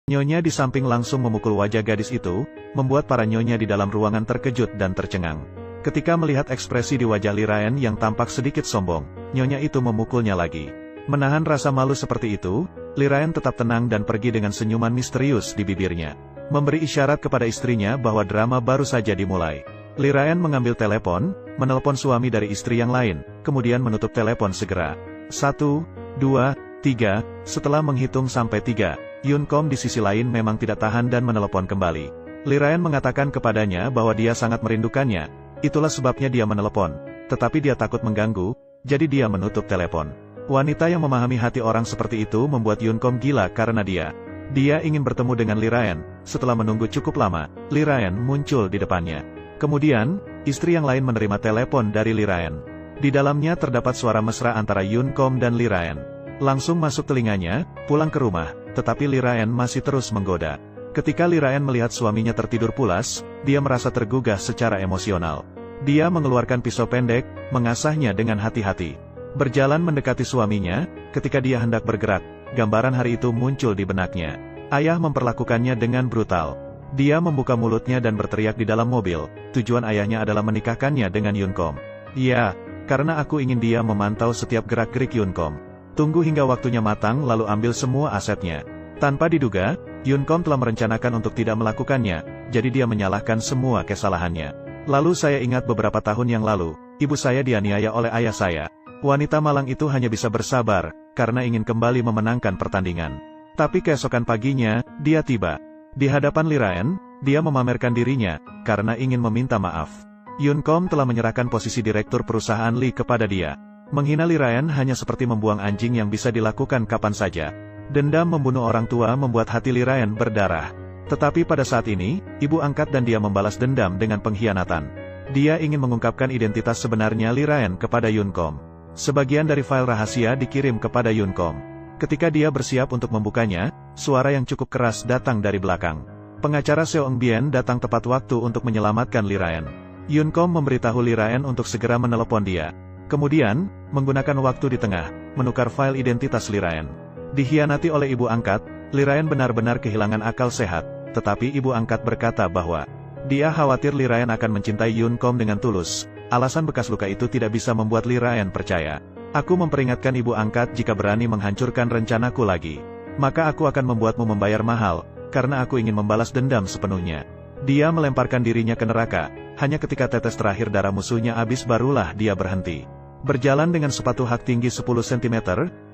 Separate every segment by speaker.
Speaker 1: Nyonya di samping langsung memukul wajah gadis itu, membuat para nyonya di dalam ruangan terkejut dan tercengang. Ketika melihat ekspresi di wajah Li Raen yang tampak sedikit sombong, nyonya itu memukulnya lagi. Menahan rasa malu seperti itu, Li Raen tetap tenang dan pergi dengan senyuman misterius di bibirnya. Memberi isyarat kepada istrinya bahwa drama baru saja dimulai. Li Raen mengambil telepon, menelpon suami dari istri yang lain, kemudian menutup telepon segera. 1, 2, 3, setelah menghitung sampai 3, Yun Kom di sisi lain memang tidak tahan dan menelepon kembali. Li Raen mengatakan kepadanya bahwa dia sangat merindukannya, itulah sebabnya dia menelepon, tetapi dia takut mengganggu, jadi dia menutup telepon. Wanita yang memahami hati orang seperti itu membuat Yun Kom gila karena dia ingin bertemu dengan Li Raen. Setelah menunggu cukup lama, Li Raen muncul di depannya. Kemudian, istri yang lain menerima telepon dari Li Raen. Di dalamnya terdapat suara mesra antara Yun Kom dan Li Raen. Langsung masuk telinganya, pulang ke rumah, tetapi Li Raen masih terus menggoda. Ketika Li Raen melihat suaminya tertidur pulas, dia merasa tergugah secara emosional. Dia mengeluarkan pisau pendek, mengasahnya dengan hati-hati. Berjalan mendekati suaminya, ketika dia hendak bergerak, gambaran hari itu muncul di benaknya. Ayah memperlakukannya dengan brutal. Dia membuka mulutnya dan berteriak di dalam mobil, tujuan ayahnya adalah menikahkannya dengan Yun Kom. Ya, karena aku ingin dia memantau setiap gerak-gerik Yun Kom. Tunggu hingga waktunya matang lalu ambil semua asetnya. Tanpa diduga, Yun Kom telah merencanakan untuk tidak melakukannya, jadi dia menyalahkan semua kesalahannya. Lalu saya ingat beberapa tahun yang lalu, ibu saya dianiaya oleh ayah saya. Wanita malang itu hanya bisa bersabar, karena ingin kembali memenangkan pertandingan. Tapi keesokan paginya, dia tiba. Di hadapan Li Raen, dia memamerkan dirinya, karena ingin meminta maaf. Yun Kom telah menyerahkan posisi direktur perusahaan Li kepada dia. Menghina Li Raen hanya seperti membuang anjing yang bisa dilakukan kapan saja. Dendam membunuh orang tua membuat hati Li Raen berdarah. Tetapi pada saat ini, ibu angkat dan dia membalas dendam dengan pengkhianatan. Dia ingin mengungkapkan identitas sebenarnya Li Raen kepada Yun Kom. Sebagian dari file rahasia dikirim kepada Yun Kom. Ketika dia bersiap untuk membukanya, suara yang cukup keras datang dari belakang. Pengacara Seo Eng Bien datang tepat waktu untuk menyelamatkan Li Raen. Yun Kom memberitahu Li Raen untuk segera menelepon dia. Kemudian, menggunakan waktu di tengah, menukar file identitas Li Raen. Dikhianati oleh ibu angkat, Li Raen benar-benar kehilangan akal sehat, tetapi ibu angkat berkata bahwa dia khawatir Li Raen akan mencintai Yun Kom dengan tulus. Alasan bekas luka itu tidak bisa membuat Li Raen percaya. Aku memperingatkan ibu angkat jika berani menghancurkan rencanaku lagi. Maka aku akan membuatmu membayar mahal, karena aku ingin membalas dendam sepenuhnya. Dia melemparkan dirinya ke neraka, hanya ketika tetes terakhir darah musuhnya habis barulah dia berhenti. Berjalan dengan sepatu hak tinggi 10 cm,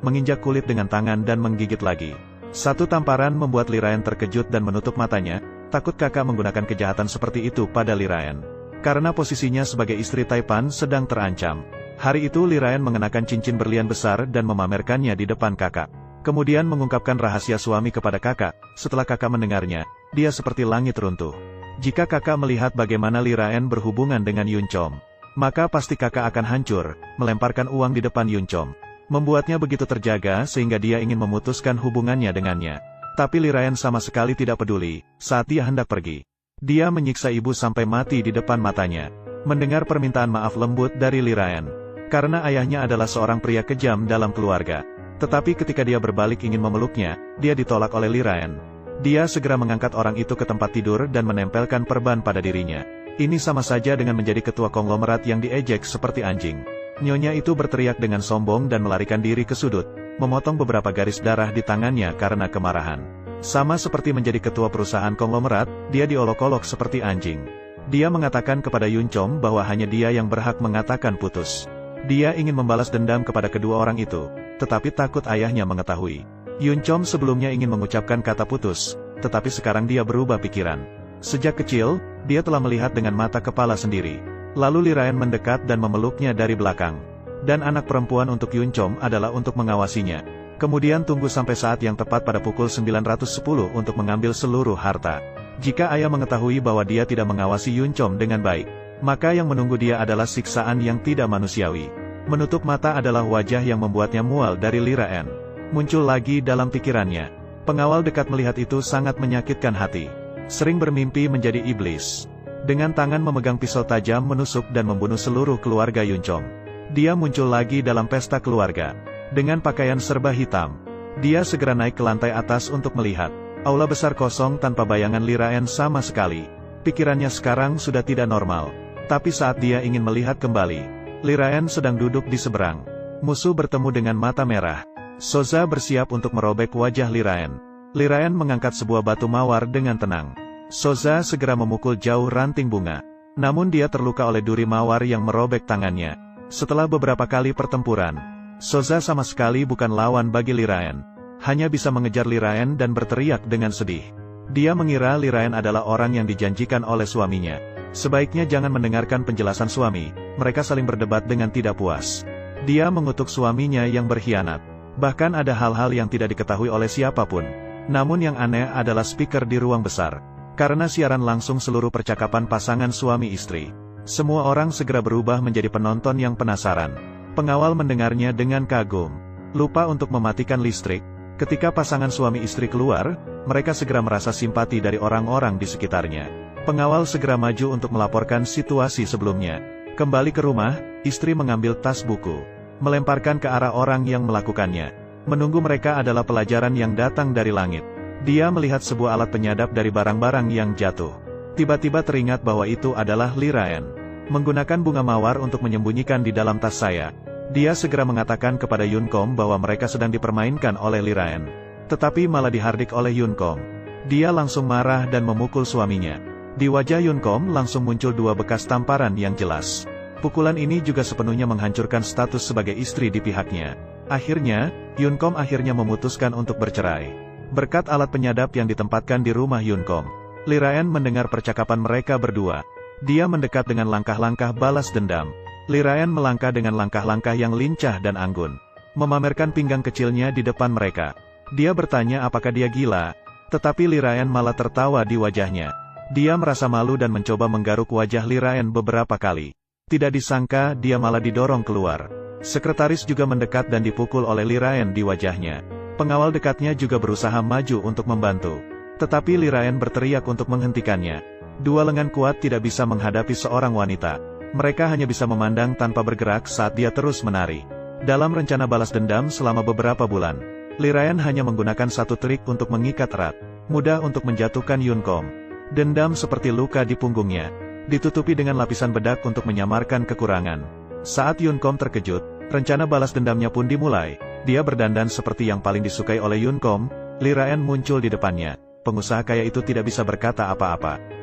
Speaker 1: menginjak kulit dengan tangan dan menggigit lagi. Satu tamparan membuat Li Raen terkejut dan menutup matanya, takut kakak menggunakan kejahatan seperti itu pada Li Raen. Karena posisinya sebagai istri Taipan sedang terancam. Hari itu Li Raen mengenakan cincin berlian besar dan memamerkannya di depan kakak. Kemudian mengungkapkan rahasia suami kepada kakak. Setelah kakak mendengarnya, dia seperti langit runtuh. Jika kakak melihat bagaimana Li Raen berhubungan dengan Yun Chom, maka pasti kakak akan hancur, melemparkan uang di depan Yun Chom. Membuatnya begitu terjaga sehingga dia ingin memutuskan hubungannya dengannya. Tapi Li Raen sama sekali tidak peduli, saat dia hendak pergi. Dia menyiksa ibu sampai mati di depan matanya. Mendengar permintaan maaf lembut dari Li Raen. Karena ayahnya adalah seorang pria kejam dalam keluarga. Tetapi ketika dia berbalik ingin memeluknya, dia ditolak oleh Li Raen. Dia segera mengangkat orang itu ke tempat tidur dan menempelkan perban pada dirinya. Ini sama saja dengan menjadi ketua konglomerat yang diejek seperti anjing. Nyonya itu berteriak dengan sombong dan melarikan diri ke sudut, memotong beberapa garis darah di tangannya karena kemarahan. Sama seperti menjadi ketua perusahaan konglomerat, dia diolok-olok seperti anjing. Dia mengatakan kepada Yun Chom bahwa hanya dia yang berhak mengatakan putus. Dia ingin membalas dendam kepada kedua orang itu, tetapi takut ayahnya mengetahui. Yun Chom sebelumnya ingin mengucapkan kata putus, tetapi sekarang dia berubah pikiran. Sejak kecil, dia telah melihat dengan mata kepala sendiri. Lalu Li Raen mendekat dan memeluknya dari belakang. Dan anak perempuan untuk Yun Chom adalah untuk mengawasinya. Kemudian tunggu sampai saat yang tepat pada pukul 9:10 untuk mengambil seluruh harta. Jika ayah mengetahui bahwa dia tidak mengawasi Yun Chom dengan baik, maka yang menunggu dia adalah siksaan yang tidak manusiawi. Menutup mata adalah wajah yang membuatnya mual dari Li Raen. Muncul lagi dalam pikirannya. Pengawal dekat melihat itu sangat menyakitkan hati. Sering bermimpi menjadi iblis. Dengan tangan memegang pisau tajam menusuk dan membunuh seluruh keluarga Yun Chom. Dia muncul lagi dalam pesta keluarga. Dengan pakaian serba hitam. Dia segera naik ke lantai atas untuk melihat. Aula besar kosong tanpa bayangan Liraen sama sekali. Pikirannya sekarang sudah tidak normal. Tapi saat dia ingin melihat kembali, Liraen sedang duduk di seberang. Musuh bertemu dengan mata merah. Soza bersiap untuk merobek wajah Liraen. Liraen mengangkat sebuah batu mawar dengan tenang. Soza segera memukul jauh ranting bunga. Namun dia terluka oleh duri mawar yang merobek tangannya. Setelah beberapa kali pertempuran, Soza sama sekali bukan lawan bagi Liraen. Hanya bisa mengejar Liraen dan berteriak dengan sedih. Dia mengira Liraen adalah orang yang dijanjikan oleh suaminya. Sebaiknya jangan mendengarkan penjelasan suami, mereka saling berdebat dengan tidak puas. Dia mengutuk suaminya yang berkhianat. Bahkan ada hal-hal yang tidak diketahui oleh siapapun. Namun yang aneh adalah speaker di ruang besar. Karena siaran langsung seluruh percakapan pasangan suami istri. Semua orang segera berubah menjadi penonton yang penasaran. Pengawal mendengarnya dengan kagum. Lupa untuk mematikan listrik. Ketika pasangan suami istri keluar, mereka segera merasa simpati dari orang-orang di sekitarnya. Pengawal segera maju untuk melaporkan situasi sebelumnya. Kembali ke rumah, istri mengambil tas buku, melemparkan ke arah orang yang melakukannya. Menunggu mereka adalah pelajaran yang datang dari langit. Dia melihat sebuah alat penyadap dari barang-barang yang jatuh. Tiba-tiba teringat bahwa itu adalah Liraen. Menggunakan bunga mawar untuk menyembunyikan di dalam tas saya. Dia segera mengatakan kepada Yunkom bahwa mereka sedang dipermainkan oleh Liraen. Tetapi malah dihardik oleh Yunkom. Dia langsung marah dan memukul suaminya. Di wajah Yunkom langsung muncul dua bekas tamparan yang jelas. Pukulan ini juga sepenuhnya menghancurkan status sebagai istri di pihaknya. Akhirnya, Yunkom akhirnya memutuskan untuk bercerai. Berkat alat penyadap yang ditempatkan di rumah Yunkom, Liraen mendengar percakapan mereka berdua. Dia mendekat dengan langkah-langkah balas dendam. Liraen melangkah dengan langkah-langkah yang lincah dan anggun. Memamerkan pinggang kecilnya di depan mereka. Dia bertanya apakah dia gila. Tetapi Liraen malah tertawa di wajahnya. Dia merasa malu dan mencoba menggaruk wajah Liraen beberapa kali. Tidak disangka dia malah didorong keluar. Sekretaris juga mendekat dan dipukul oleh Liraen di wajahnya. Pengawal dekatnya juga berusaha maju untuk membantu. Tetapi Liraen berteriak untuk menghentikannya. Dua lengan kuat tidak bisa menghadapi seorang wanita. Mereka hanya bisa memandang tanpa bergerak saat dia terus menari. Dalam rencana balas dendam selama beberapa bulan, Liraen hanya menggunakan satu trik untuk mengikat erat. Mudah untuk menjatuhkan Yunkom. Dendam seperti luka di punggungnya. Ditutupi dengan lapisan bedak untuk menyamarkan kekurangan. Saat Yunkom terkejut, rencana balas dendamnya pun dimulai. Dia berdandan seperti yang paling disukai oleh Yunkom. Liraen muncul di depannya. Pengusaha kaya itu tidak bisa berkata apa-apa.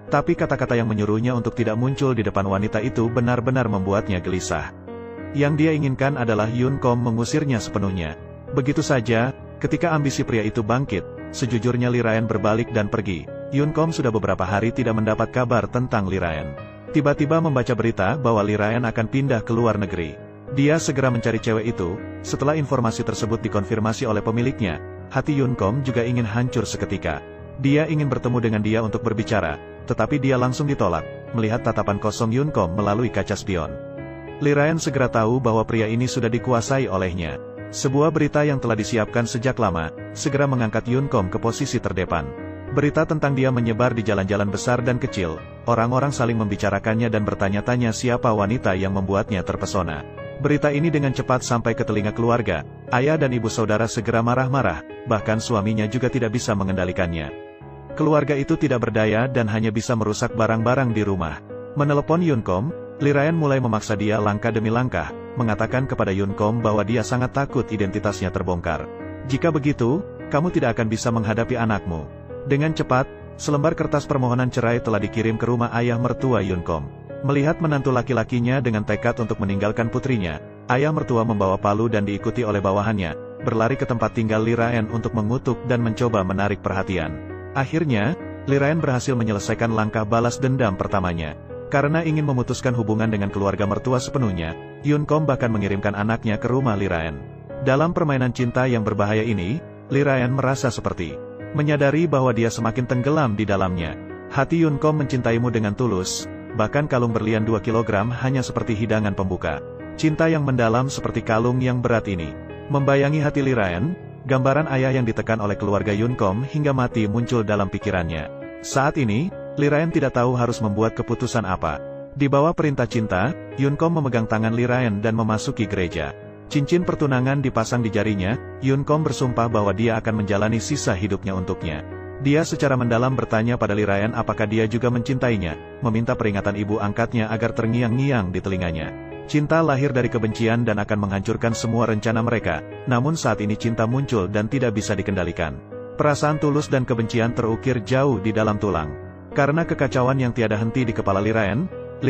Speaker 1: Tapi kata-kata yang menyuruhnya untuk tidak muncul di depan wanita itu benar-benar membuatnya gelisah. Yang dia inginkan adalah Yunkom mengusirnya sepenuhnya. Begitu saja, ketika ambisi pria itu bangkit, sejujurnya Liraen berbalik dan pergi. Yunkom sudah beberapa hari tidak mendapat kabar tentang Liraen. Tiba-tiba membaca berita bahwa Liraen akan pindah ke luar negeri. Dia segera mencari cewek itu. Setelah informasi tersebut dikonfirmasi oleh pemiliknya, hati Yunkom juga ingin hancur seketika. Dia ingin bertemu dengan dia untuk berbicara, tetapi dia langsung ditolak, melihat tatapan kosong Yunkom melalui kaca spion. Liraen segera tahu bahwa pria ini sudah dikuasai olehnya. Sebuah berita yang telah disiapkan sejak lama, segera mengangkat Yunkom ke posisi terdepan. Berita tentang dia menyebar di jalan-jalan besar dan kecil, orang-orang saling membicarakannya dan bertanya-tanya siapa wanita yang membuatnya terpesona. Berita ini dengan cepat sampai ke telinga keluarga, ayah dan ibu saudara segera marah-marah, bahkan suaminya juga tidak bisa mengendalikannya. Keluarga itu tidak berdaya dan hanya bisa merusak barang-barang di rumah. Menelepon Yunkom, Liraen mulai memaksa dia langkah demi langkah, mengatakan kepada Yunkom bahwa dia sangat takut identitasnya terbongkar. Jika begitu, kamu tidak akan bisa menghadapi anakmu. Dengan cepat, selembar kertas permohonan cerai telah dikirim ke rumah ayah mertua Yunkom. Melihat menantu laki-lakinya dengan tekad untuk meninggalkan putrinya, ayah mertua membawa palu dan diikuti oleh bawahannya, berlari ke tempat tinggal Liraen untuk mengutuk dan mencoba menarik perhatian. Akhirnya, Liraen berhasil menyelesaikan langkah balas dendam pertamanya. Karena ingin memutuskan hubungan dengan keluarga mertua sepenuhnya, Yunkom bahkan mengirimkan anaknya ke rumah Liraen. Dalam permainan cinta yang berbahaya ini, Liraen merasa seperti menyadari bahwa dia semakin tenggelam di dalamnya. Hati Yunkom mencintaimu dengan tulus, bahkan kalung berlian 2 kilogram hanya seperti hidangan pembuka. Cinta yang mendalam seperti kalung yang berat ini membayangi hati Liraen. Gambaran ayah yang ditekan oleh keluarga Yunkom hingga mati muncul dalam pikirannya. Saat ini, Liraen tidak tahu harus membuat keputusan apa. Di bawah perintah cinta, Yunkom memegang tangan Liraen dan memasuki gereja. Cincin pertunangan dipasang di jarinya, Yunkom bersumpah bahwa dia akan menjalani sisa hidupnya untuknya. Dia secara mendalam bertanya pada Lee Ryan apakah dia juga mencintainya, meminta peringatan ibu angkatnya agar terngiang-ngiang di telinganya. Cinta lahir dari kebencian dan akan menghancurkan semua rencana mereka, namun saat ini cinta muncul dan tidak bisa dikendalikan. Perasaan tulus dan kebencian terukir jauh di dalam tulang. Karena kekacauan yang tiada henti di kepala Lee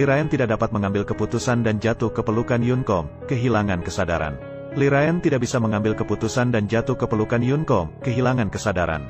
Speaker 1: Ryan tidak dapat mengambil keputusan dan jatuh ke pelukan Yunkom, kehilangan kesadaran. Lee Ryan tidak bisa mengambil keputusan dan jatuh ke pelukan Yunkom, kehilangan kesadaran.